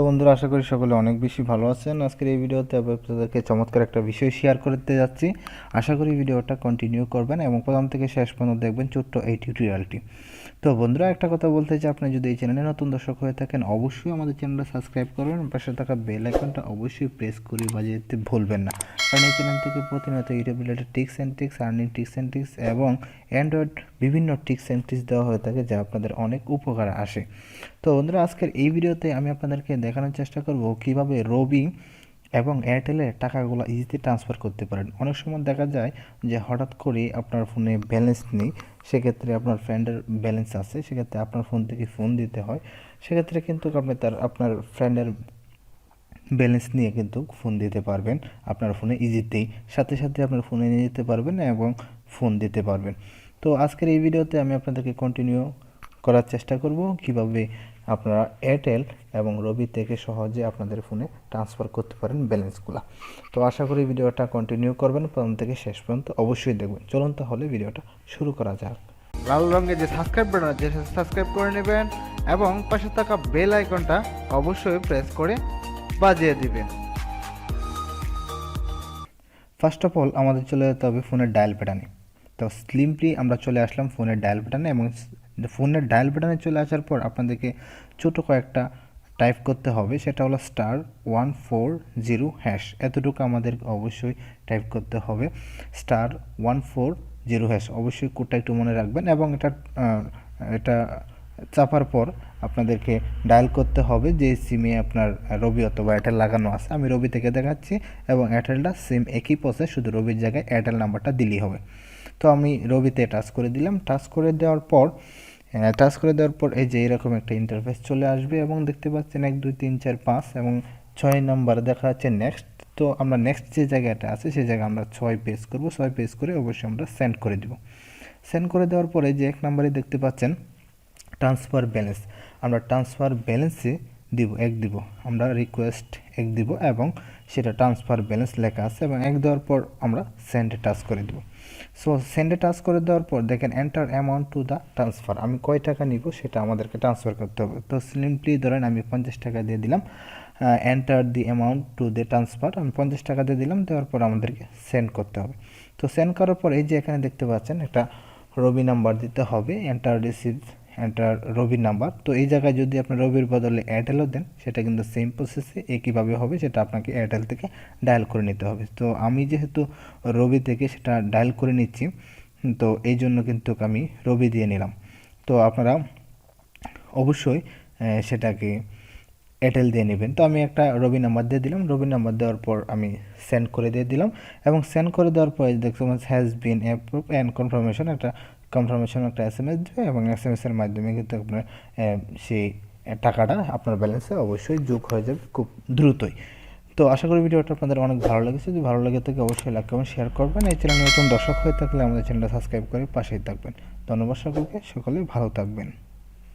বন্ধুরা, আশা করি সকলে অনেক বেশি ভালো আছেন। আজকের এই ভিডিওতে আমি আপনাদেরকে চমৎকার একটা বিষয় শেয়ার করতে যাচ্ছি। আশা করি ভিডিওটা কন্টিনিউ করবেন এবং প্রথম থেকে শেষ পর্যন্ত দেখবেন ছোট্ট এই টিউটোরিয়ালটি। তো বন্ধুরা, একটা কথা বলতে চাই, আপনি যদি এই চ্যানেলে নতুন দর্শক হয়ে থাকেন অবশ্যই আমাদের চ্যানেলটা সাবস্ক্রাইব করবেন, পাশে থাকা বেল আইকনটা অবশ্যই প্রেস করে বাজিয়ে দিতে ভুলবেন না, কারণ এই চ্যানেল থেকে প্রতিনিয়ত YouTube related tips and tricks, earning tips and tricks এবং অ্যান্ড্রয়েড বিভিন্ন টিপস অ্যান্ড ট্রিক্স দেওয়া হয়ে থাকে, যা আপনাদের অনেক উপকার আসে। তো বন্ধুরা, আজকের এই ভিডিওতে আমি আপনাদেরকে দেখানোর চেষ্টা করব কিভাবে রবি এবং এয়ারটেলের টাকাগুলো ইজিতে ট্রান্সফার করতে পারেন। অনেক সময় দেখা যায় যে হঠাৎ করে আপনার ফোনে ব্যালেন্স নেই, সেক্ষেত্রে আপনার ফ্রেন্ডের ব্যালেন্স আছে, সেক্ষেত্রে আপনার ফোন থেকে ফোন দিতে হয়, সেক্ষেত্রে কিন্তু আপনি আপনার ফ্রেন্ডের ব্যালেন্স নিয়ে কিন্তু ফোন দিতে পারবেন আপনার ফোনে ইজিতেই, সাথে সাথে আপনার ফোনে নিয়ে যেতে পারবেন এবং ফোন দিতে পারবেন। তো আজকের এই ভিডিওতে আমি আপনাদেরকে কন্টিনিউ করার চেষ্টা করব কিভাবে আপনারা এয়ারটেল এবং রবি থেকে সহজে আপনাদের ফোনে ট্রান্সফার করতে পারেন ব্যালেন্সগুলো। তো আশা করি ভিডিওটা কন্টিনিউ করবেন, প্রথম থেকে শেষ পর্যন্ত অবশ্যই দেখবেন। চলুন তাহলে ভিডিওটা শুরু করা যাক। লাল রঙের যে সাবস্ক্রাইব বাটন আছে সেটা সাবস্ক্রাইব করে নেবেন এবং পাশে থাকা বেল আইকনটা অবশ্যই প্রেস করে বাজিয়ে দিবেন। ফার্স্ট অফ অল আমাদের চলে যেতে হবে ফোনের ডায়াল প্যাটার্নে। তো সিম্পলি আমরা চলে আসলাম ফোনের ডায়াল প্যাটার্নে এবং ফোনের ডায়াল প্যাটার্নে চলে আসার পর আপনাদেরকে ছোটো কয়েকটা টাইপ করতে হবে, সেটা হলো *140#। এতটুকু আমাদের অবশ্যই টাইপ করতে হবে, *140#। অবশ্যই কোডটা একটু মনে রাখবেন এবং এটা চাপার পর আপনাদেরকে ডায়াল করতে হবে যে সিমে আপনার রবি অথবা এয়ারটেল লাগানো আছে। আমি রবি থেকে দেখাচ্ছি এবং এয়ারটেলটা সেম একই প্রসেস, শুধু রবির জায়গায় এয়ারটেল নাম্বারটা দিলেই হবে। তো আমি রবিতে টাচ করে দিলাম। টাচ করে দেওয়ার পর এই যে এরকম একটা ইন্টারফেস চলে আসবে এবং দেখতে পাচ্ছেন 1 2 3 4 5 এবং 6 নাম্বার দেখা যাচ্ছে নেক্সট। তো আমরা নেক্সট যে জায়গাটা আছে সেই জায়গায় আমরা 6 পেজ করব। 6 পেজ করে অবশ্যই আমরা সেন্ড করে দেব। সেন্ড করে দেওয়ার পরে যে 1 নাম্বারে দেখতে পাচ্ছেন ট্রান্সফার ব্যালেন্স, আমরা ট্রান্সফার ব্যালেন্সে দিব 1 দিব, আমরা রিকোয়েস্ট 1 দিব এবং সেটা ট্রান্সফার ব্যালেন্স লেখা আছে এবং 1 দেওয়ার পর আমরা সেন্ডে টাচ করে দেব। সো সেন্ডে টাচ করে দেওয়ার পর দেখেন enter amount to the transfer, আমি কয় টাকা নিব সেটা আমাদেরকে ট্রান্সফার করতে হবে। তো সিম্পলি ধরেন আমি 50 টাকা দিয়ে দিলাম, enter the amount to the transfer, আমি 50 টাকা দিয়ে দিলাম। দেওয়ার পর আমাদেরকে সেন্ড করতে হবে। তো সেন্ড করার পর এই যে এখানে দেখতে পাচ্ছেন একটা রবি নাম্বার দিতে হবে, এন্টার রিসিভ এন্টার রবির নাম্বার। তো এই জায়গায় যদি আপনি রবির বদলে এয়ারটেলও দেন সেটা কিন্তু সেম প্রসেসে একইভাবে হবে, সেটা আপনাকে এয়ারটেল থেকে ডায়াল করে নিতে হবে। তো আমি যেহেতু রবি থেকে সেটা ডায়াল করে নিচ্ছি, তো এই জন্য কিন্তু আমি রবি দিয়ে নিলাম। তো আপনারা অবশ্যই সেটাকে এয়ারটেল দিয়ে নেবেন। তো আমি একটা রবি নাম্বার দিয়ে দিলাম। রবি নাম্বার দেওয়ার পর আমি সেন্ড করে দিয়ে দিলাম এবং সেন্ড করে দেওয়ার পর দেখতে পাচ্ছেন has been approve and confirmation, একটা SMS দেবে এবং SMS এর মাধ্যমে কিন্তু আপনার সেই টাকাটা আপনার ব্যালেন্সে অবশ্যই যোগ হয়ে যাবে খুব দ্রুতই। তো আশা করি ভিডিওটা আপনাদের অনেক ভালো লেগেছে। যদি ভালো লাগে থাকে অবশ্যই লাইক কমেন্ট শেয়ার করবেন। এই চ্যানেলে নতুন দর্শক হয়ে থাকলে আমাদের চ্যানেলটা সাবস্ক্রাইব করে পাশেই থাকবেন। ধন্যবাদ সকলকে, সকলে ভালো থাকবেন।